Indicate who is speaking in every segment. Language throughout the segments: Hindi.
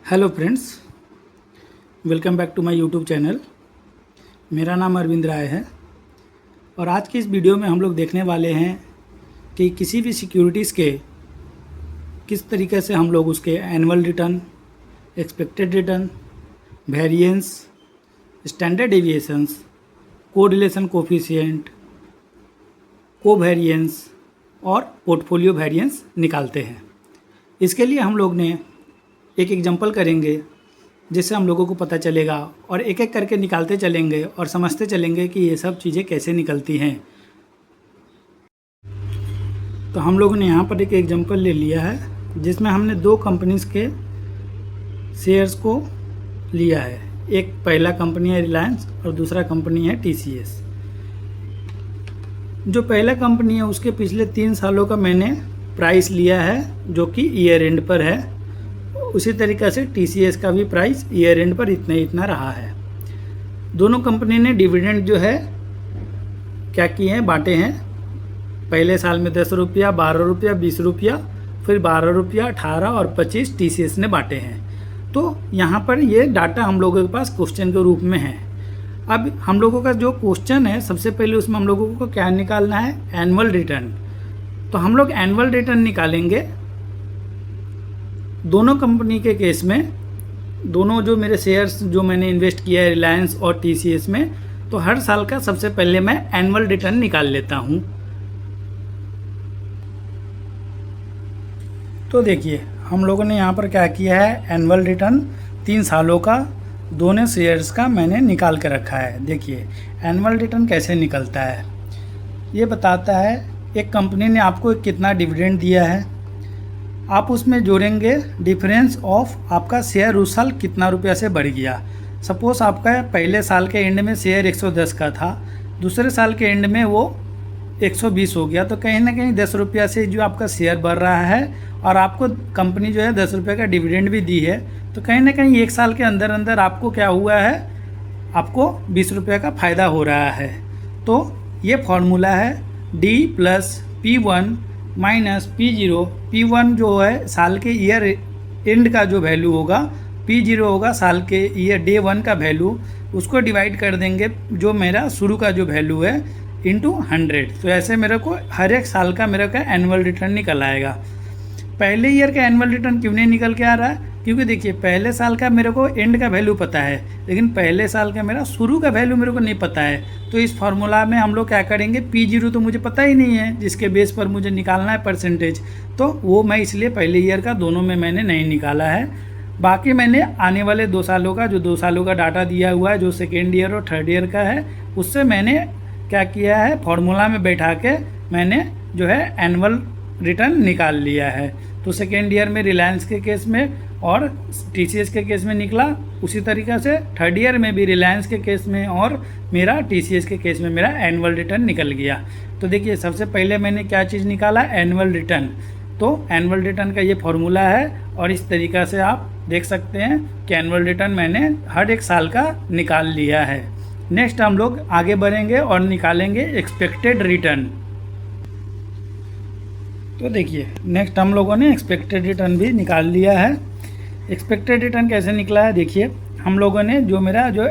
Speaker 1: Hello friends, welcome back to my YouTube channel. मेरा नाम अरविंद राय है और आज की इस वीडियो में हम लोग देखने वाले हैं कि किसी भी सिक्योरिटीज़ के किस तरीके से हम लोग उसके annual return, expected return, variance, standard deviations, correlation coefficient, covariance और पोर्टफोलियो वेरिएंस निकालते हैं। इसके लिए हम लोग ने एक एग्जांपल करेंगे जिससे हम लोगों को पता चलेगा और एक एक करके निकालते चलेंगे और समझते चलेंगे कि ये सब चीज़ें कैसे निकलती हैं। तो हम लोगों ने यहाँ पर एक एग्जांपल ले लिया है जिसमें हमने दो कंपनीज़ के शेयर्स को लिया है। एक पहला कंपनी है रिलायंस और दूसरा कंपनी है TCS। जो पहला कंपनी है उसके पिछले 3 सालों का मैंने प्राइस लिया है जो कि ईयर एंड पर है। उसी तरीक़े से TCS का भी प्राइस ईयर एंड पर इतना रहा है। दोनों कंपनी ने डिविडेंड जो है क्या किए हैं, बांटे हैं। पहले साल में 10 रुपया, 12 रुपया, 20 रुपया, फिर 12 रुपया, 18 और 25 TCS ने बांटे हैं। तो यहाँ पर ये डाटा हम लोगों के पास क्वेश्चन के रूप में है। अब हम लोगों का जो क्वेश्चन है सबसे पहले उसमें हम लोगों को क्या निकालना है, एनुअल रिटर्न। तो हम लोग एनुअल रिटर्न निकालेंगे दोनों कंपनी के केस में। दोनों जो मेरे शेयर्स जो मैंने इन्वेस्ट किया है रिलायंस और TCS में, तो हर साल का सबसे पहले मैं एनुअल रिटर्न निकाल लेता हूँ। तो देखिए हम लोगों ने यहाँ पर क्या किया है, एनुअल रिटर्न 3 सालों का दोनों शेयर्स का मैंने निकाल के रखा है। देखिए एनुअल रिटर्न कैसे निकलता है, ये बताता है एक कंपनी ने आपको कितना डिविडेंड दिया है, आप उसमें जोड़ेंगे डिफरेंस ऑफ आपका शेयर उस साल कितना रुपया से बढ़ गया। सपोज़ आपका पहले साल के एंड में शेयर 110 का था, दूसरे साल के एंड में वो 120 हो गया, तो कहीं ना कहीं 10 रुपया से जो आपका शेयर बढ़ रहा है और आपको कंपनी जो है 10 रुपये का डिविडेंड भी दी है, तो कहीं ना कहीं एक साल के अंदर अंदर आपको क्या हुआ है, आपको 20 रुपये का फ़ायदा हो रहा है। तो ये फॉर्मूला है D + P1 - P0। P1 जो है साल के ईयर एंड का जो वैल्यू होगा, P0 होगा साल के ईयर डे 1 का वैल्यू, उसको डिवाइड कर देंगे जो मेरा शुरू का जो वैल्यू है इंटू 100। तो ऐसे मेरे को हर एक साल का मेरे का एनुअल रिटर्न निकल आएगा। पहले ईयर का एनुअल रिटर्न क्यों नहीं निकल के आ रहा है, क्योंकि देखिए पहले साल का मेरे को एंड का वैल्यू पता है लेकिन पहले साल का मेरा शुरू का वैल्यू मेरे को नहीं पता है। तो इस फार्मूला में हम लोग क्या करेंगे, P0 तो मुझे पता ही नहीं है जिसके बेस पर मुझे निकालना है परसेंटेज, तो वो मैं इसलिए पहले ईयर का दोनों में मैंने नहीं निकाला है। बाकी मैंने आने वाले 2 सालों का जो 2 सालों का डाटा दिया हुआ है जो सेकेंड ईयर और थर्ड ईयर का है, उससे मैंने क्या किया है, फार्मूला में बैठा के मैंने जो है एनुअल रिटर्न निकाल लिया है। तो सेकेंड ईयर में रिलायंस के केस में और TCS के केस में निकला, उसी तरीक़े से थर्ड ईयर में भी रिलायंस के केस में और मेरा TCS के केस में मेरा एनुअल रिटर्न निकल गया। तो देखिए सबसे पहले मैंने क्या चीज़ निकाला, एनुअल रिटर्न। तो एनुअल रिटर्न का ये फॉर्मूला है और इस तरीक़ा से आप देख सकते हैं कि एनुअल रिटर्न मैंने हर एक साल का निकाल लिया है। नेक्स्ट हम लोग आगे बढ़ेंगे और निकालेंगे एक्सपेक्टेड रिटर्न। तो देखिए नेक्स्ट हम लोगों ने एक्सपेक्टेड रिटर्न भी निकाल लिया है। एक्सपेक्टेड रिटर्न कैसे निकला है, देखिए हम लोगों ने जो मेरा जो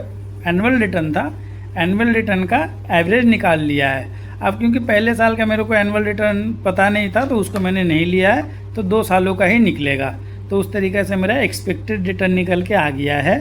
Speaker 1: एनुअल रिटर्न था, एनुअल रिटर्न का एवरेज निकाल लिया है। अब क्योंकि पहले साल का मेरे को एनुअल रिटर्न पता नहीं था तो उसको मैंने नहीं लिया है, तो 2 सालों का ही निकलेगा। तो उस तरीके से मेरा एक्सपेक्टेड रिटर्न निकल के आ गया है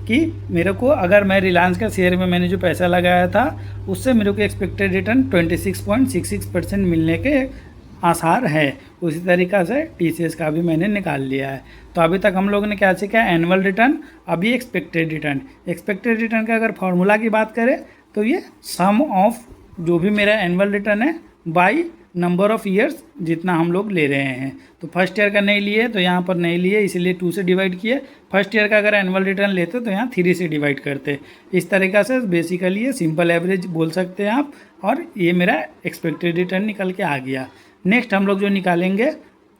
Speaker 1: कि मेरे को अगर मैं रिलायंस का शेयर में मैंने जो पैसा लगाया था उससे मेरे को एक्सपेक्टेड रिटर्न 26.66% मिलने के आसार है। उसी तरीक़ा से TCS का भी मैंने निकाल लिया है। तो अभी तक हम लोगों ने क्या सीखा, एनुअल रिटर्न, अभी एक्सपेक्टेड रिटर्न। एक्सपेक्टेड रिटर्न का अगर फॉर्मूला की बात करें तो ये सम ऑफ जो भी मेरा एनुअल रिटर्न है बाई नंबर ऑफ़ ईयर्स जितना हम लोग ले रहे हैं। तो फर्स्ट ईयर का नहीं लिए तो यहाँ पर नहीं लिए, इसलिए 2 से डिवाइड किए। फर्स्ट ईयर का अगर एनुअल रिटर्न लेते तो यहाँ 3 से डिवाइड करते। इस तरीक़ा से बेसिकली ये सिंपल एवरेज बोल सकते हैं आप, और ये मेरा एक्सपेक्टेड रिटर्न निकल के आ गया। नेक्स्ट हम लोग जो निकालेंगे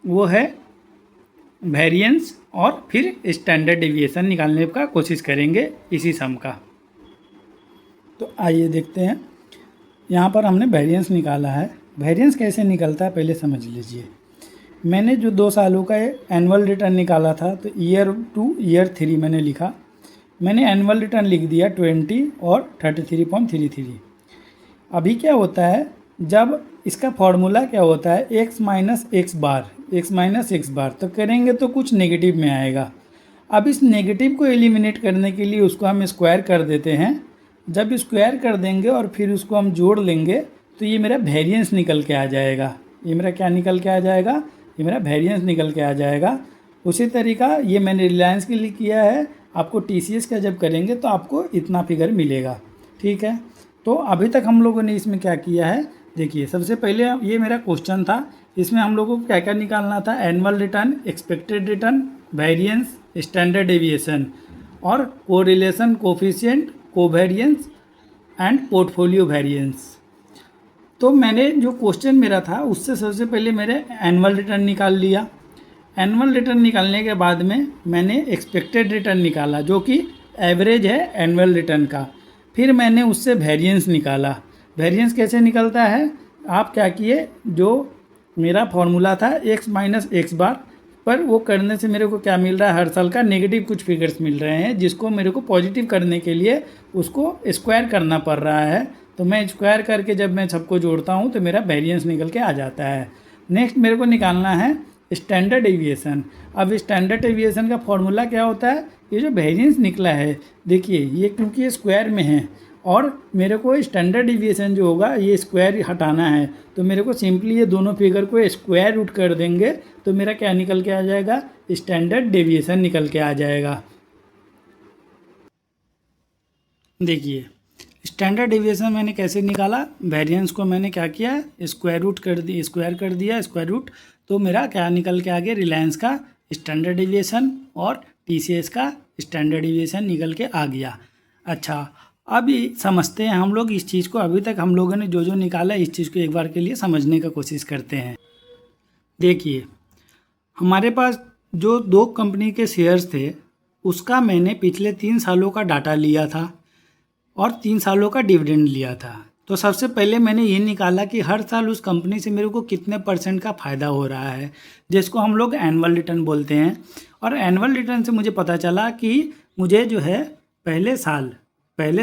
Speaker 1: वो है वेरिएंस और फिर स्टैंडर्ड डेविएशन निकालने का कोशिश करेंगे इसी सम का। तो आइए देखते हैं, यहाँ पर हमने वेरिएंस निकाला है। वेरिएंस कैसे निकलता है पहले समझ लीजिए। मैंने जो 2 सालों का एनुअल रिटर्न निकाला था तो ईयर 2 ईयर 3 मैंने लिखा। मैंने एनुअल रिटर्न लिख दिया 20 और 33.33। अभी क्या होता है, जब इसका फॉर्मूला क्या होता है x माइनस एक्स बार तो करेंगे तो कुछ नेगेटिव में आएगा। अब इस नेगेटिव को एलिमिनेट करने के लिए उसको हम स्क्वायर कर देते हैं। जब स्क्वायर कर देंगे और फिर उसको हम जोड़ लेंगे तो ये मेरा वेरिएंस निकल के आ जाएगा। ये मेरा क्या निकल के आ जाएगा, ये मेरा वेरिएंस निकल के आ जाएगा। उसी तरीका ये मैंने रिलायंस के लिए किया है। आपको TCS का जब करेंगे तो आपको इतना फिगर मिलेगा। ठीक है, तो अभी तक हम लोगों ने इसमें क्या किया है, देखिए सबसे पहले ये मेरा क्वेश्चन था। इसमें हम लोगों को क्या क्या निकालना था, annual return, expected return, variance, standard deviation और correlation coefficient, covariance and portfolio variance. तो मैंने जो क्वेश्चन मेरा था उससे सबसे पहले मेरे एनुअल रिटर्न निकाल लिया। एनुअल रिटर्न निकालने के बाद में मैंने एक्सपेक्टेड रिटर्न निकाला जो कि एवरेज है एनुअल रिटर्न का। फिर मैंने उससे वेरिएंस निकाला। वेरिएंस कैसे निकलता है, आप क्या किए, जो मेरा फॉर्मूला था x माइनस एक्स बार पर वो करने से मेरे को क्या मिल रहा है, हर साल का नेगेटिव कुछ फिगर्स मिल रहे हैं जिसको मेरे को पॉजिटिव करने के लिए उसको स्क्वायर करना पड़ रहा है। तो मैं स्क्वायर करके जब मैं सबको जोड़ता हूँ तो मेरा वेरिएंस निकल के आ जाता है। नेक्स्ट मेरे को निकालना है स्टैंडर्ड डेविएशन। अब स्टैंडर्ड डेविएशन का फॉर्मूला क्या होता है, ये जो वेरिएंस निकला है देखिए ये क्योंकि ये स्क्वायर में है और मेरे को स्टैंडर्ड डेविएशन जो होगा ये स्क्वायर हटाना है, तो मेरे को सिंपली ये दोनों फिगर को स्क्वायर रूट कर देंगे तो मेरा क्या निकल के आ जाएगा, स्टैंडर्ड डेविएशन निकल के आ जाएगा। देखिए स्टैंडर्ड डेविएशन मैंने कैसे निकाला, वेरिएंस को मैंने क्या किया, स्क्वायर रूट कर दी, स्क्वायर कर दिया स्क्वायर रूट, तो मेरा क्या निकल के आ गया, रिलायंस का स्टैंडर्ड डेविएशन और TCS का स्टैंडर्ड डेविएशन निकल के आ गया। अच्छा, अभी समझते हैं हम लोग इस चीज़ को। अभी तक हम लोगों ने जो जो निकाला इस चीज़ को एक बार के लिए समझने का कोशिश करते हैं। देखिए हमारे पास जो 2 कंपनी के शेयर्स थे उसका मैंने पिछले 3 सालों का डाटा लिया था और 3 सालों का डिविडेंड लिया था। तो सबसे पहले मैंने ये निकाला कि हर साल उस कंपनी से मेरे को कितने % का फ़ायदा हो रहा है, जिसको हम लोग एनुअल रिटर्न बोलते हैं। और एनुअल रिटर्न से मुझे पता चला कि मुझे जो है पहले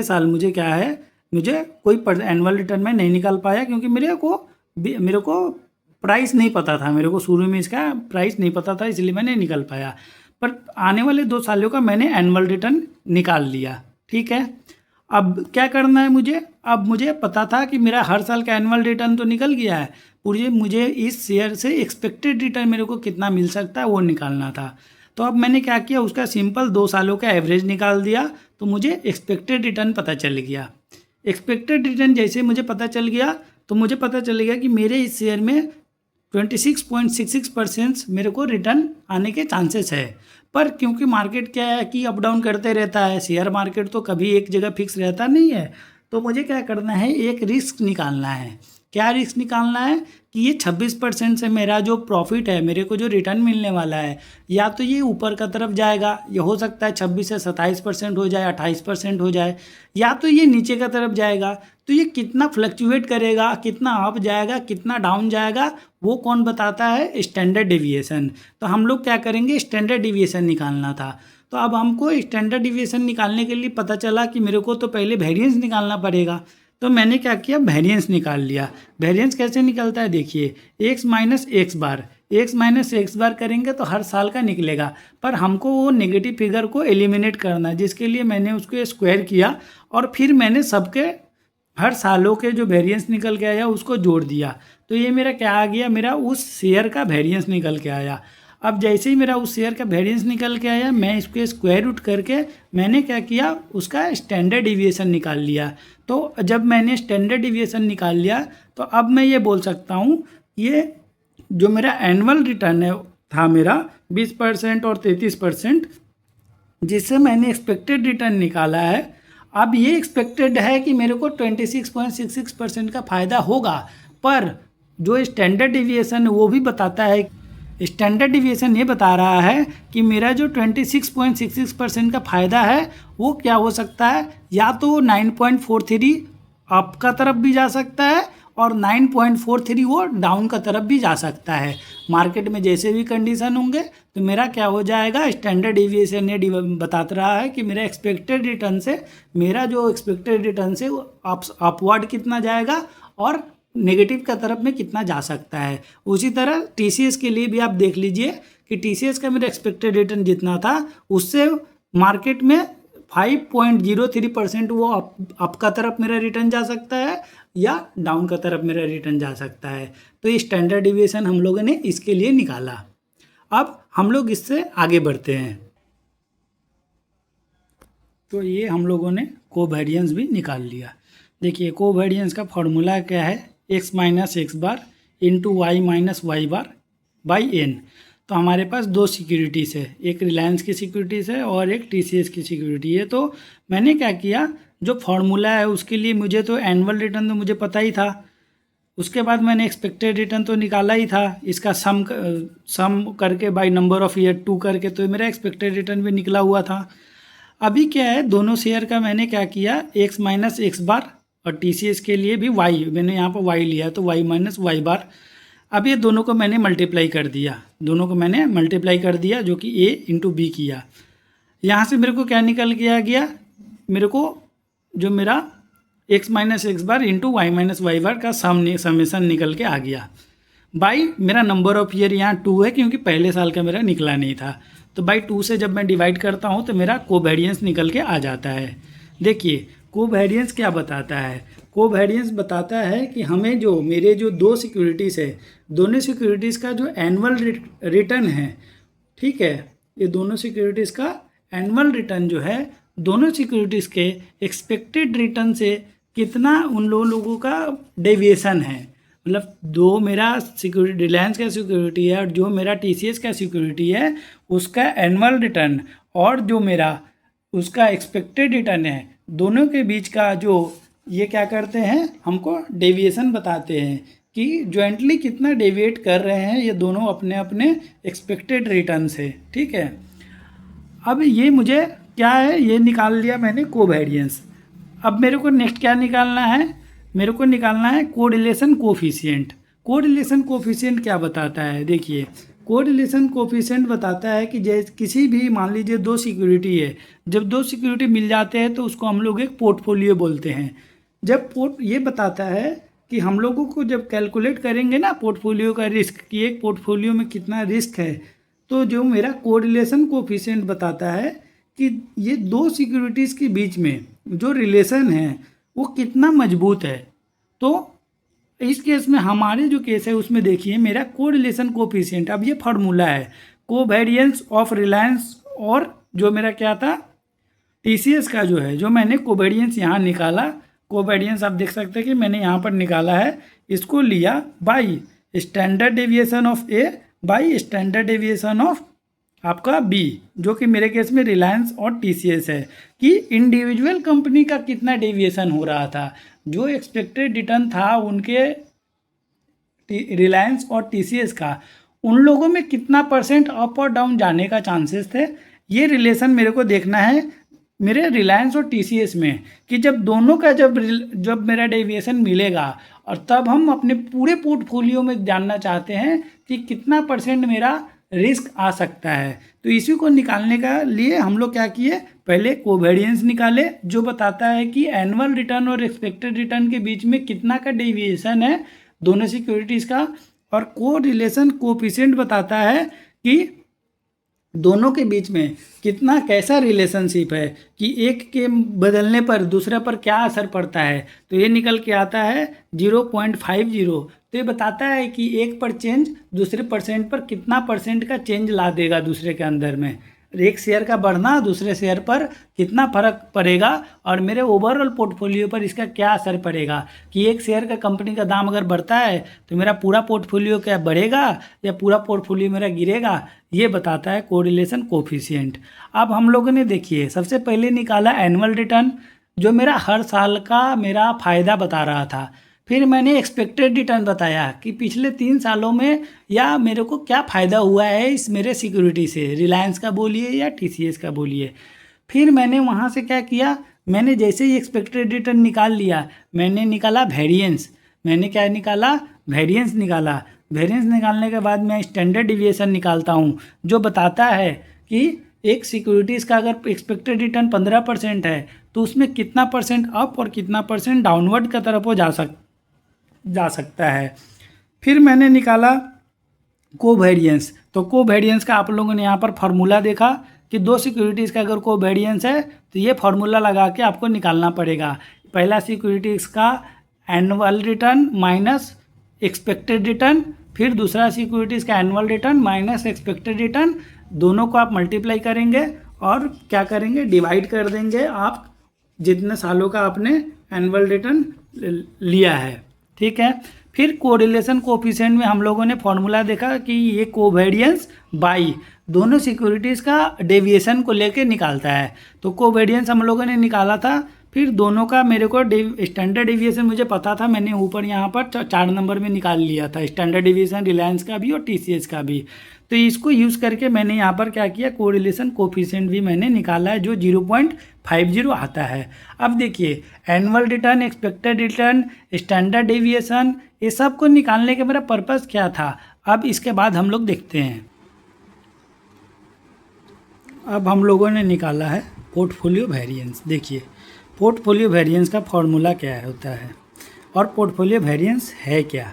Speaker 1: साल मुझे क्या है, मुझे कोई एनुअल रिटर्न में नहीं निकाल पाया क्योंकि मेरे को प्राइस नहीं पता था, मेरे को शुरू में इसका प्राइस नहीं पता था, इसलिए मैं नहीं निकाल पाया। पर आने वाले 2 सालों का मैंने एनुअल रिटर्न निकाल लिया। ठीक है, अब क्या करना है मुझे, अब मुझे पता था कि मेरा हर साल का एनुअल रिटर्न तो निकल गया है, मुझे इस शेयर से एक्सपेक्टेड रिटर्न मेरे को कितना मिल सकता है वो निकालना था। तो अब मैंने क्या किया, उसका सिंपल 2 सालों का एवरेज निकाल दिया तो मुझे एक्सपेक्टेड रिटर्न पता चल गया। एक्सपेक्टेड रिटर्न जैसे मुझे पता चल गया तो मुझे पता चल गया कि मेरे इस शेयर में 26.66% मेरे को रिटर्न आने के चांसेस है। पर क्योंकि मार्केट क्या है कि अप डाउन करते रहता है, शेयर मार्केट तो कभी एक जगह फिक्स रहता नहीं है, तो मुझे क्या करना है, एक रिस्क निकालना है। क्या रिस्क निकालना है कि ये 26% से मेरा जो प्रॉफिट है, मेरे को जो रिटर्न मिलने वाला है, या तो ये ऊपर का तरफ जाएगा, ये हो सकता है 26 से 27% हो जाए, 28% हो जाए, या तो ये नीचे का तरफ जाएगा। तो ये कितना फ्लक्चुएट करेगा, कितना अप जाएगा, कितना डाउन जाएगा, वो कौन बताता है, स्टैंडर्ड डेविएशन। तो हम लोग क्या करेंगे, स्टैंडर्ड डेविएशन निकालना था। तो अब हमको स्टैंडर्ड डेविएशन निकालने के लिए पता चला कि मेरे को तो पहले वेरिएंस निकालना पड़ेगा। तो मैंने क्या किया, वेरिएंस निकाल लिया। वेरिएंस कैसे निकलता है, देखिए x माइनस एक्स बार करेंगे तो हर साल का निकलेगा, पर हमको वो नेगेटिव फिगर को एलिमिनेट करना है, जिसके लिए मैंने उसको स्क्वायर किया और फिर मैंने सबके हर सालों के जो वेरिएंस निकल के आया उसको जोड़ दिया। तो ये मेरा क्या आ गया, मेरा उस शेयर का वेरिएंस निकल के आया। अब जैसे ही मेरा उस शेयर का वेरिएंस निकल के आया, मैं इसको स्क्वायर रूट करके मैंने क्या किया, उसका स्टैंडर्ड डेविएशन निकाल लिया। तो जब मैंने स्टैंडर्ड डेविएशन निकाल लिया तो अब मैं ये बोल सकता हूँ, ये जो मेरा एनुअल रिटर्न है था मेरा 20% और 33%, जिससे मैंने एक्सपेक्टेड रिटर्न निकाला है। अब ये एक्सपेक्टेड है कि मेरे को 26.66% का फ़ायदा होगा, पर जो स्टैंडर्ड डेविएशन है वो भी बताता है, स्टैंडर्ड डेविएशन ये बता रहा है कि मेरा जो 26.66% का फ़ायदा है वो क्या हो सकता है, या तो 9.43 अप का तरफ भी जा सकता है और 9.43 वो डाउन का तरफ भी जा सकता है। मार्केट में जैसे भी कंडीशन होंगे तो मेरा क्या हो जाएगा, स्टैंडर्ड डेविएशन ये बताता रहा है कि मेरा एक्सपेक्टेड रिटर्न से, मेरा जो एक्सपेक्टेड रिटर्न से अपवर्ड कितना जाएगा और नेगेटिव का तरफ में कितना जा सकता है। उसी तरह टीसीएस के लिए भी आप देख लीजिए कि टीसीएस का मेरा एक्सपेक्टेड रिटर्न जितना था उससे मार्केट में 5.03% वो अप का तरफ मेरा रिटर्न जा सकता है या डाउन का तरफ मेरा रिटर्न जा सकता है। तो ये स्टैंडर्ड डिविएशन हम लोगों ने इसके लिए निकाला। अब हम लोग इससे आगे बढ़ते हैं। तो ये हम लोगों ने कोवेरिएंस भी निकाल लिया। देखिए कोवेरिएंस का फॉर्मूला क्या है, x minus x bar into y minus y bar by n. तो हमारे पास दो सिक्योरिटीज़ है, एक रिलायंस की सिक्योरिटीज़ है और एक टीसीएस की सिक्योरिटी है। तो मैंने क्या किया, जो फॉर्मूला है उसके लिए मुझे तो एनुअल रिटर्न तो मुझे पता ही था, उसके बाद मैंने एक्सपेक्टेड रिटर्न तो निकाला ही था, इसका सम करके बाय नंबर ऑफ ईयर 2 करके तो मेरा एक्सपेक्टेड रिटर्न भी निकला हुआ था। अभी क्या है, दोनों शेयर का मैंने क्या किया, x माइनस एक्स बार और टीसीएस के लिए भी y, मैंने यहाँ पर y लिया तो y माइनस वाई बार। अब ये दोनों को मैंने मल्टीप्लाई कर दिया, जो कि a इंटू बी किया। यहाँ से मेरे को क्या निकल गया, मेरे को जो मेरा x minus x bar into y minus y बार का समेसन निकल के आ गया। बाई मेरा नंबर ऑफ ईयर यहाँ 2 है क्योंकि पहले साल का मेरा निकला नहीं था, तो बाई 2 से जब मैं डिवाइड करता हूँ तो मेरा कोवेरिएंस निकल के आ जाता है। देखिए कोवेरिएंस क्या बताता है, कोवेरिएंस बताता है कि हमें जो मेरे जो दो सिक्योरिटीज़ है, दोनों सिक्योरिटीज़ का जो एनुअल रिटर्न है, ठीक है, ये दोनों सिक्योरिटीज़ का एनुअल रिटर्न जो है, दोनों सिक्योरिटीज़ के एक्सपेक्टेड रिटर्न से कितना उन लोगों का डेविएशन है, मतलब दो मेरा सिक्योरिटी रिलायंस का सिक्योरिटी है और जो मेरा टीसीएस का सिक्योरिटी है उसका एनुअल रिटर्न और जो मेरा उसका एक्सपेक्टेड रिटर्न है, दोनों के बीच का जो ये क्या करते हैं, हमको डेविएशन बताते हैं कि जॉइंटली कितना डेविएट कर रहे हैं ये दोनों अपने अपने एक्सपेक्टेड रिटर्न से। ठीक है, अब ये मुझे क्या है, ये निकाल लिया मैंने कोवेरिएंस। अब मेरे को नेक्स्ट क्या निकालना है, मेरे को निकालना है कोरिलेशन कोफिशिएंट। कोरिलेशन कोफिशिएंट क्या बताता है, देखिए कोरिलेशन कोफिशिएंट बताता है कि जैसे किसी भी, मान लीजिए दो सिक्योरिटी है, जब दो सिक्योरिटी मिल जाते हैं तो उसको हम लोग एक पोर्टफोलियो बोलते हैं। जब ये बताता है कि हम लोगों को जब कैलकुलेट करेंगे ना पोर्टफोलियो का रिस्क, कि एक पोर्टफोलियो में कितना रिस्क है, तो जो मेरा कोरिलेशन कोफिशिएंट बताता है कि ये दो सिक्योरिटीज़ के बीच में जो रिलेशन है वो कितना मजबूत है। तो इस केस में हमारे जो केस है उसमें देखिए मेरा कोरिलेशन कोफिशिएंट, अब ये फार्मूला है कोवेरिएंस ऑफ रिलायंस और जो मेरा क्या था टीसीएस का जो है, जो मैंने कोवेरिएंस यहाँ निकाला, कोवेरिएंस आप देख सकते हैं कि मैंने यहाँ पर निकाला है, इसको लिया by standard deviation of A by standard deviation of आपका बी, जो कि मेरे केस में रिलायंस और टीसीएस है, कि इंडिविजुअल कंपनी का कितना डेविएशन हो रहा था, जो एक्सपेक्टेड रिटर्न था उनके रिलायंस और टीसीएस का, उन लोगों में कितना % अप और डाउन जाने का चांसेस थे। ये रिलेशन मेरे को देखना है मेरे रिलायंस और टीसीएस में, कि जब दोनों का जब मेरा डेविएशन मिलेगा और तब हम अपने पूरे पोर्टफोलियो में जानना चाहते हैं कि कितना % मेरा रिस्क आ सकता है। तो इसी को निकालने का लिए हम लोग क्या किए, पहले कोवेरिएंस निकाले जो बताता है कि एनुअल रिटर्न और एक्सपेक्टेड रिटर्न के बीच में कितना का डेविएशन है दोनों सिक्योरिटीज़ का, और कोरिलेशन कोफिशिएंट बताता है कि दोनों के बीच में कितना कैसा रिलेशनशिप है, कि एक के बदलने पर दूसरे पर क्या असर पड़ता है। तो ये निकल के आता है 0.50। तो ये बताता है कि एक पर चेंज दूसरे % पर कितना % का चेंज ला देगा दूसरे के अंदर में, एक शेयर का बढ़ना दूसरे शेयर पर कितना फर्क पड़ेगा और मेरे ओवरऑल पोर्टफोलियो पर इसका क्या असर पड़ेगा, कि एक शेयर का कंपनी का दाम अगर बढ़ता है तो मेरा पूरा पोर्टफोलियो क्या बढ़ेगा या पूरा पोर्टफोलियो मेरा गिरेगा, ये बताता है कोरिलेशन कोफिशिएंट। अब हम लोगों ने देखिए सबसे पहले निकाला एनुअल रिटर्न, जो मेरा हर साल का मेरा फ़ायदा बता रहा था। फिर मैंने एक्सपेक्टेड रिटर्न बताया कि पिछले 3 सालों में या मेरे को क्या फ़ायदा हुआ है इस मेरे सिक्योरिटी से, रिलायंस का बोलिए या टीसीएस का बोलिए। फिर मैंने वहाँ से क्या किया, मैंने जैसे ही एक्सपेक्टेड रिटर्न निकाल लिया, मैंने निकाला वेरिएंस। मैंने क्या निकाला, वेरिएंस निकाला। वेरिएंस निकालने के बाद मैं स्टैंडर्ड डिविएशन निकालता हूँ, जो बताता है कि एक सिक्योरिटीज़ का अगर एक्सपेक्टेड रिटर्न 15% है तो उसमें कितना परसेंट अप और कितना परसेंट डाउनवर्ड की तरफ वो जा सकता है। फिर मैंने निकाला कोवेरिएंस। तो कोवेरिएंस का आप लोगों ने यहाँ पर फार्मूला देखा कि दो सिक्योरिटीज़ का अगर कोवेरिएंस है तो ये फार्मूला लगा के आपको निकालना पड़ेगा। पहला सिक्योरिटीज़ का annual return minus expected return, फिर दूसरा सिक्योरिटीज़ का annual return minus expected return. दोनों को आप मल्टीप्लाई करेंगे और क्या करेंगे, डिवाइड कर देंगे आप जितने सालों का आपने एनुअल रिटर्न लिया है। ठीक है। फिर कोरिलेशन कोफिशिएंट में हम लोगों ने फॉर्मूला देखा कि ये कोवेरिएंस बाई दोनों सिक्योरिटीज़ का डेविएशन को लेके निकालता है। तो कोवेरिएंस हम लोगों ने निकाला था, फिर दोनों का मेरे को स्टैंडर्ड डेविएशन मुझे पता था, मैंने ऊपर यहाँ पर 4 नंबर में निकाल लिया था स्टैंडर्ड डेविएशन रिलायंस का भी और टीसीएस का भी। तो इसको यूज़ करके मैंने यहाँ पर क्या किया, कोरिलेशन कोफिशिएंट भी मैंने निकाला है जो 0.50 आता है। अब देखिए annual return, expected return, standard deviation, ये सब को निकालने का मेरा पर्पज़ क्या था। अब इसके बाद हम लोग देखते हैं। अब हम लोगों ने निकाला है पोर्टफोलियो वेरिएंस। देखिए पोर्टफोलियो वेरिएंस का फॉर्मूला क्या होता है और पोर्टफोलियो वेरिएंस है क्या।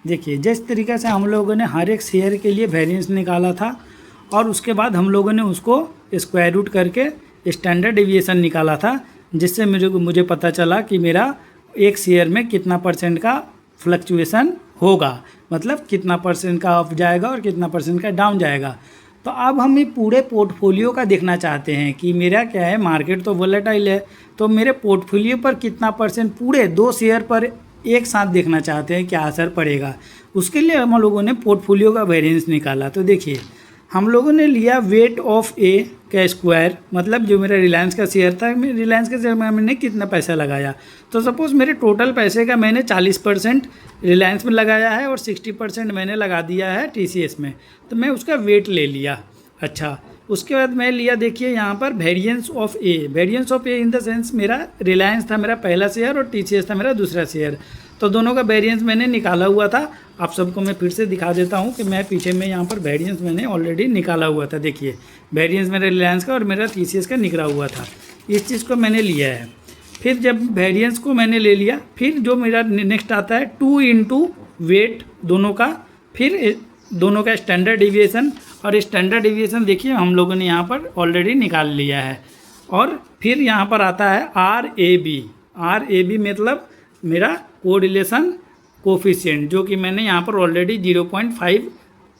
Speaker 1: देखिए जिस तरीके से हम लोगों ने हर एक शेयर के लिए वेरिएंस निकाला था और उसके बाद हम लोगों ने उसको स्क्वायर रूट करके स्टैंडर्ड डेविएशन निकाला था, जिससे मुझे पता चला कि मेरा एक शेयर में कितना परसेंट का फ्लक्चुएशन होगा, मतलब कितना परसेंट का अप जाएगा और कितना परसेंट का डाउन जाएगा। तो अब हम ये पूरे पोर्टफोलियो का देखना चाहते हैं कि मेरा क्या है, मार्केट तो वोलेटाइल है, तो मेरे पोर्टफोलियो पर कितना परसेंट पूरे 2 शेयर पर एक साथ देखना चाहते हैं क्या असर पड़ेगा। उसके लिए हम लोगों ने पोर्टफोलियो का वेरिएंस निकाला। तो देखिए हम लोगों ने लिया वेट ऑफ ए का स्क्वायर, मतलब जो मेरा रिलायंस का शेयर था, रिलायंस के शेयर में मैंने कितना पैसा लगाया। तो सपोज़ मेरे टोटल पैसे का मैंने 40% रिलायंस में लगाया है और 60% मैंने लगा दिया है टीसीएस में, तो मैं उसका वेट ले लिया। अच्छा, उसके बाद मैं लिया, देखिए यहाँ पर variance of A. Variance of A in the sense मेरा रिलायंस था मेरा पहला शेयर और टीसीएस था मेरा दूसरा शेयर, तो दोनों का वेरिएंस मैंने निकाला हुआ था। आप सबको मैं फिर से दिखा देता हूँ कि मैं पीछे में यहाँ पर वेरिएंस मैंने ऑलरेडी निकाला हुआ था। देखिए वेरिएंस मेरा रिलायंस का और मेरा टीसीएस का निकला हुआ था, इस चीज़ को मैंने लिया है। फिर जब वेरिएंस को मैंने ले लिया, फिर जो मेरा नेक्स्ट आता है 2 इंटू वेट दोनों का, फिर दोनों का स्टैंडर्ड डिविएशन, और स्टैंडर्ड डिविएशन देखिए हम लोगों ने यहाँ पर ऑलरेडी निकाल लिया है। और फिर यहाँ पर आता है RAB। RAB मतलब मेरा कोरिलेशन कोफिशिएंट, जो कि मैंने यहाँ पर ऑलरेडी 0.5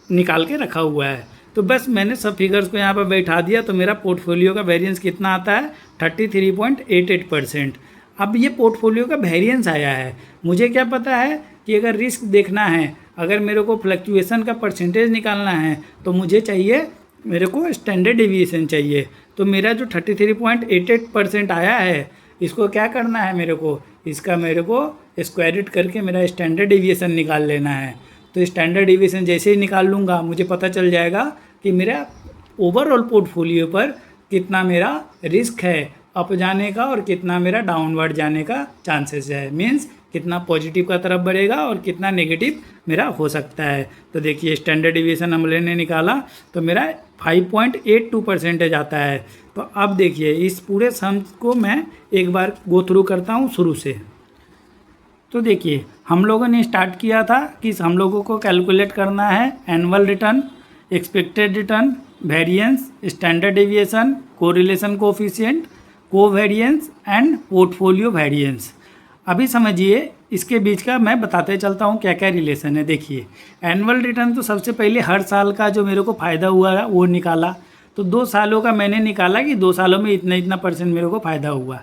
Speaker 1: निकाल के रखा हुआ है। तो बस मैंने सब फिगर्स को यहाँ पर बैठा दिया, तो मेरा पोर्टफोलियो का वेरिएंस कितना आता है, 33.88%। अब ये पोर्टफोलियो का वेरिएंस आया है। मुझे क्या पता है कि अगर रिस्क देखना है, अगर मेरे को फ्लक्चुएशन का परसेंटेज निकालना है, तो मुझे चाहिए, मेरे को स्टैंडर्ड डेविएशन चाहिए। तो मेरा जो 33.88% आया है, इसको क्या करना है मेरे को, इसका मेरे को स्क्वायर रूट करके मेरा स्टैंडर्ड डेविएशन निकाल लेना है। तो स्टैंडर्ड डेविएशन जैसे ही निकाल लूँगा, मुझे पता चल जाएगा कि मेरा ओवरऑल पोर्टफोलियो पर कितना मेरा रिस्क है अप जाने का और कितना मेरा डाउनवर्ड जाने का चांसेस है, मीन्स कितना पॉजिटिव का तरफ बढ़ेगा और कितना नेगेटिव मेरा हो सकता है। तो देखिए स्टैंडर्ड डिविएशन हमने निकाला तो मेरा 5.82% आता है। तो अब देखिए इस पूरे सम को मैं एक बार गो थ्रू करता हूँ शुरू से। तो देखिए हम लोगों ने स्टार्ट किया था कि हम लोगों को कैलकुलेट करना है annual return, expected return, variance, standard deviation, correlation coefficient, covariance and portfolio variance. अभी समझिए इसके बीच का मैं बताते चलता हूँ क्या क्या रिलेशन है। देखिए एनुअल रिटर्न तो सबसे पहले हर साल का जो मेरे को फ़ायदा हुआ है वो निकाला। तो 2 सालों का मैंने निकाला कि 2 सालों में इतना इतना परसेंट मेरे को फ़ायदा हुआ।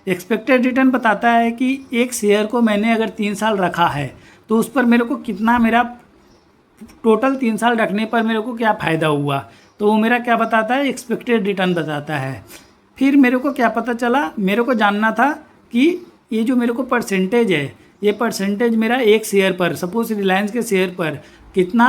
Speaker 1: एक्सपेक्टेड रिटर्न बताता है कि एक शेयर को मैंने अगर 3 साल रखा है तो उस पर मेरे को कितना, मेरा टोटल 3 साल रखने पर मेरे को क्या फ़ायदा हुआ, तो वो मेरा क्या बताता है, एक्सपेक्टेड रिटर्न बताता है। फिर मेरे को क्या पता चला, मेरे को जानना था कि ये जो मेरे को परसेंटेज है, ये परसेंटेज मेरा एक शेयर पर, सपोज रिलायंस के शेयर पर कितना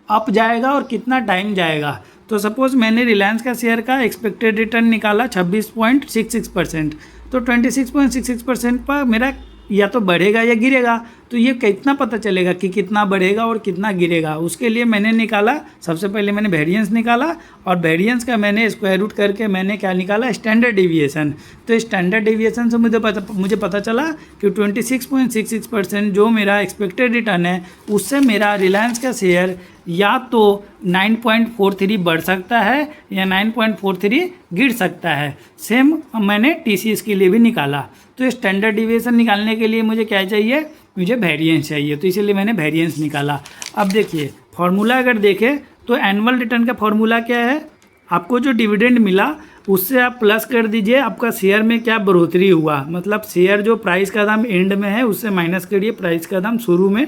Speaker 1: अप जाएगा और कितना टाइम जाएगा। तो सपोज मैंने रिलायंस का शेयर का एक्सपेक्टेड रिटर्न निकाला 26.66%, तो 26.66% पर मेरा या तो बढ़ेगा या गिरेगा। तो ये कितना पता चलेगा कि कितना बढ़ेगा और कितना गिरेगा, उसके लिए मैंने निकाला, सबसे पहले मैंने वेरिएंस निकाला और वेरिएंस का मैंने स्क्वायर रूट करके मैंने क्या निकाला, स्टैंडर्ड डेविएशन। तो स्टैंडर्ड डेविएशन से मुझे पता चला कि 26.66% जो मेरा एक्सपेक्टेड रिटर्न है उससे मेरा रिलायंस का शेयर या तो 9.43 बढ़ सकता है या 9.43 गिर सकता है। सेम मैंने TCS के लिए भी निकाला। तो स्टैंडर्ड डिविएशन निकालने के लिए मुझे क्या चाहिए, मुझे वेरिएंस चाहिए, तो इसीलिए मैंने वेरिएंस निकाला। अब देखिए फॉर्मूला अगर देखें तो एनुअल रिटर्न का फॉर्मूला क्या है, आपको जो डिविडेंड मिला उससे आप प्लस कर दीजिए आपका शेयर में क्या बढ़ोतरी हुआ, मतलब शेयर जो प्राइस का दाम एंड में है उससे माइनस करिए प्राइस का दाम शुरू में।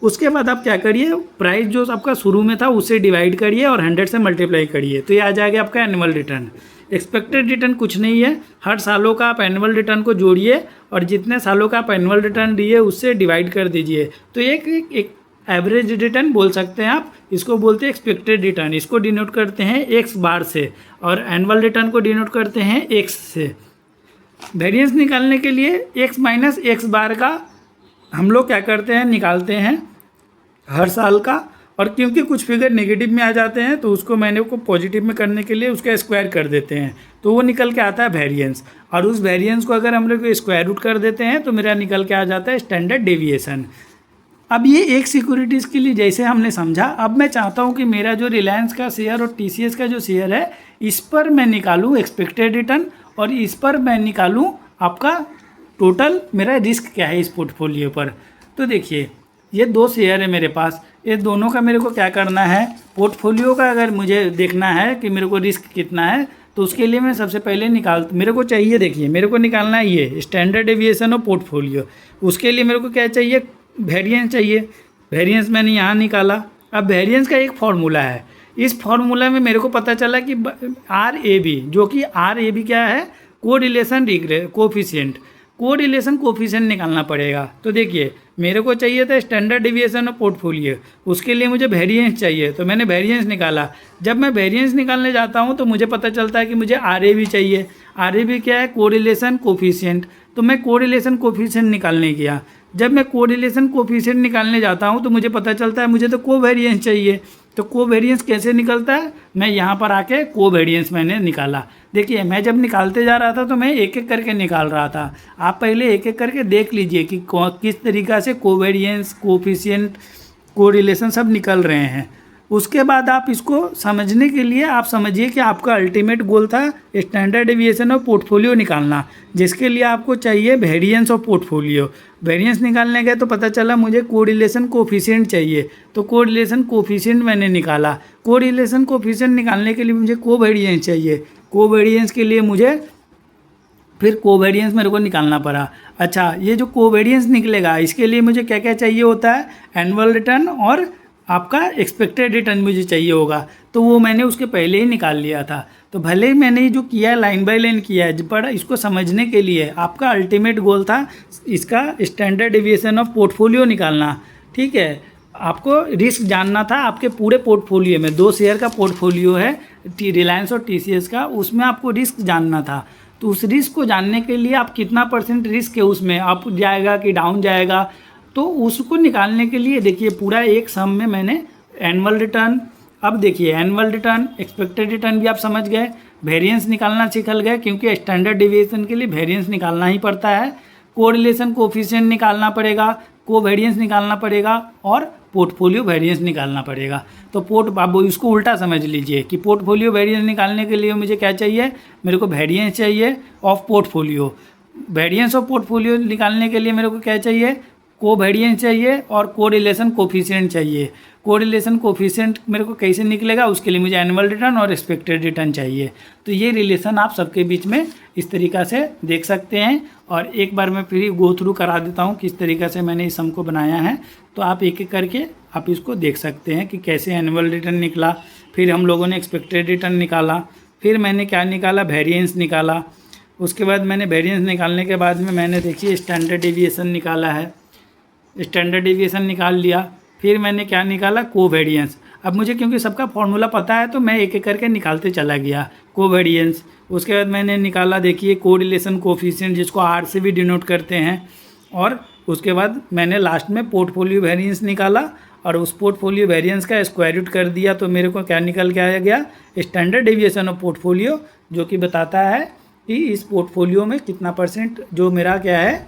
Speaker 1: उसके बाद आप क्या करिए, प्राइस जो आपका शुरू में था उससे डिवाइड करिए और 100 से मल्टीप्लाई करिए, तो ये आ जाएगा आपका एनुअल रिटर्न। एक्सपेक्टेड रिटर्न कुछ नहीं है, हर सालों का आप एनुअल रिटर्न को जोड़िए और जितने सालों का आप एनुअल रिटर्न दिए उससे डिवाइड कर दीजिए, तो एक एवरेज रिटर्न बोल सकते हैं आप, इसको बोलते हैं एक्सपेक्टेड रिटर्न। इसको डिनोट करते हैं एक्स बार से और एनुअल रिटर्न को डिनोट करते हैं एक्स से। वेरिएंस निकालने के लिए एक्स माइनस एक्स बार का हम लोग क्या करते हैं, निकालते हैं हर साल का, और क्योंकि कुछ फिगर नेगेटिव में आ जाते हैं तो उसको मैंने को पॉजिटिव में करने के लिए उसका स्क्वायर कर देते हैं, तो वो निकल के आता है वेरिएंस। और उस वेरिएंस को अगर हम लोग स्क्वायर रूट कर देते हैं तो मेरा निकल के आ जाता है स्टैंडर्ड डेविएशन। अब ये एक सिक्योरिटीज़ के लिए जैसे हमने समझा, अब मैं चाहता हूँ कि मेरा जो रिलायंस का शेयर और TCS का जो शेयर है इस पर मैं निकालूँ एक्सपेक्टेड रिटर्न और इस पर मैं निकालूँ आपका टोटल मेरा रिस्क क्या है इस पोर्टफोलियो पर। तो देखिए ये दो शेयर है मेरे पास, ये दोनों का मेरे को क्या करना है, पोर्टफोलियो का अगर मुझे देखना है कि मेरे को रिस्क कितना है तो उसके लिए मैं सबसे पहले मेरे को चाहिए, देखिए मेरे को निकालना है ये स्टैंडर्ड डेविएशन ऑफ पोर्टफोलियो। उसके लिए मेरे को क्या चाहिए, वेरिएंस चाहिए। वेरिएंस मैंने यहाँ निकाला। अब वेरिएंस का एक फार्मूला है, इस फार्मूला में मेरे को पता चला कि RAB, जो कि RAB क्या है, कोरिलेशन कोफिशिएंट, कोरिलेशन कोफिशिएंट निकालना पड़ेगा। तो देखिए मेरे को चाहिए था स्टैंडर्ड डेविएशन ऑफ पोर्टफोलियो, उसके लिए मुझे वेरिएंस चाहिए, तो मैंने वेरिएंस निकाला। जब मैं वेरिएंस निकालने जाता हूँ तो मुझे पता चलता है कि मुझे RAB चाहिए। RAB क्या है, कोरिलेशन कोफिशिएंट, तो मैं कोरिलेशन कोफिशिएंट निकालने गया। जब मैं कोरिलेशन कोफिशिएंट निकालने जाता हूँ तो मुझे पता चलता है मुझे तो कोवेरिएंस चाहिए। तो कोवेरिएंस कैसे निकलता है, मैं यहाँ पर आके कोवेरिएंस मैंने निकाला। देखिए मैं जब निकालते जा रहा था तो मैं एक एक करके निकाल रहा था, आप पहले एक एक करके देख लीजिए कि किस तरीक़ा से कोवेरिएंस कोफिशिएंट कोरिलेशन सब निकल रहे हैं। उसके बाद आप इसको समझने के लिए आप समझिए कि आपका अल्टीमेट गोल था स्टैंडर्ड डेविएशन ऑफ पोर्टफोलियो निकालना, जिसके लिए आपको चाहिए वेरिएंस ऑफ पोर्टफोलियो। वेरिएंस निकालने गए तो पता चला मुझे कोरिलेशन कोफिशिएंट चाहिए, तो कोरिलेशन कोफिशिएंट मैंने निकाला। कोरिलेशन कोफिशिएंट निकालने के लिए मुझे कोवेरिएंस चाहिए, कोवेरिएंस के लिए मुझे फिर कोवेरिएंस मेरे को निकालना पड़ा। अच्छा, ये जो कोवेरिएंस निकलेगा इसके लिए मुझे क्या क्या चाहिए होता है, एनुअल रिटर्न और आपका एक्सपेक्टेड रिटर्न मुझे चाहिए होगा, तो वो मैंने उसके पहले ही निकाल लिया था। तो भले ही मैंने जो किया है लाइन बाय लाइन किया है, पर इसको समझने के लिए आपका अल्टीमेट गोल था इसका स्टैंडर्ड डेविएशन ऑफ पोर्टफोलियो निकालना। ठीक है, आपको रिस्क जानना था आपके पूरे पोर्टफोलियो में, 2 शेयर का पोर्टफोलियो है रिलायंस और TCS का, उसमें आपको रिस्क जानना था। तो उस रिस्क को जानने के लिए आप कितना % रिस्क है उसमें, अप जाएगा कि डाउन जाएगा, तो उसको निकालने के लिए देखिए पूरा एक सम में मैंने एनुअल रिटर्न, अब देखिए एनुअल रिटर्न एक्सपेक्टेड रिटर्न भी आप समझ गए, वेरिएंस निकालना सीखल गए क्योंकि स्टैंडर्ड डेविएशन के लिए वेरिएंस निकालना ही पड़ता है, कोरिलेशन कोफिशिएंट निकालना पड़ेगा, कोवेरिएंस निकालना पड़ेगा और पोर्टफोलियो वेरिएंस निकालना पड़ेगा। तो आप इसको उल्टा समझ लीजिए कि पोर्टफोलियो वेरिएंस निकालने के लिए मुझे क्या चाहिए, मेरे को वेरिएंस चाहिए of portfolio. Variance of portfolio निकालने के लिए मेरे को क्या चाहिए, कोवेरिएंस चाहिए और कोरिलेशन कोफिशिएंट चाहिए। कोरिलेशन कोफिशिएंट मेरे को कैसे निकलेगा, उसके लिए मुझे एनुअल रिटर्न और एक्सपेक्टेड रिटर्न चाहिए। तो ये रिलेशन आप सबके बीच में इस तरीक़ा से देख सकते हैं। और एक बार मैं फिर गो थ्रू करा देता हूँ किस तरीक़े से मैंने इस सम को बनाया है, तो आप एक एक करके आप इसको देख सकते हैं कि कैसे एनुअल रिटर्न निकला, फिर हम लोगों ने एक्सपेक्टेड रिटर्न निकाला, फिर मैंने क्या निकाला, वेरिएंस निकाला। उसके बाद मैंने वेरिएंस निकालने के बाद में मैंने देखिए स्टैंडर्ड डेविएशन निकाला है, स्टैंडर्ड डेविएशन निकाल लिया। फिर मैंने क्या निकाला, कोवेरिएंस। अब मुझे क्योंकि सबका फॉर्मूला पता है तो मैं एक एक करके निकालते चला गया कोवेरिएंस। उसके बाद मैंने निकाला देखिए कोरिलेशन कोफिशिएंट, जिसको R से भी डिनोट करते हैं, और उसके बाद मैंने लास्ट में पोर्टफोलियो वेरिएंस निकाला और उस पोर्टफोलियो वेरिएंस का स्क्वायर रूट कर दिया, तो मेरे को क्या निकल के आया गया, स्टैंडर्ड डेविएशन ऑफ पोर्टफोलियो, जो कि बताता है कि इस पोर्टफोलियो में कितना परसेंट जो मेरा क्या है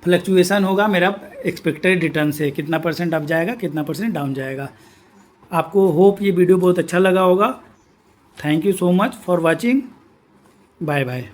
Speaker 1: फ्लक्चुएसन होगा मेरा एक्सपेक्टेड रिटर्न से, कितना परसेंट अप जाएगा कितना परसेंट डाउन जाएगा। आपको होप ये वीडियो बहुत अच्छा लगा होगा। Thank you so much for watching. Bye bye.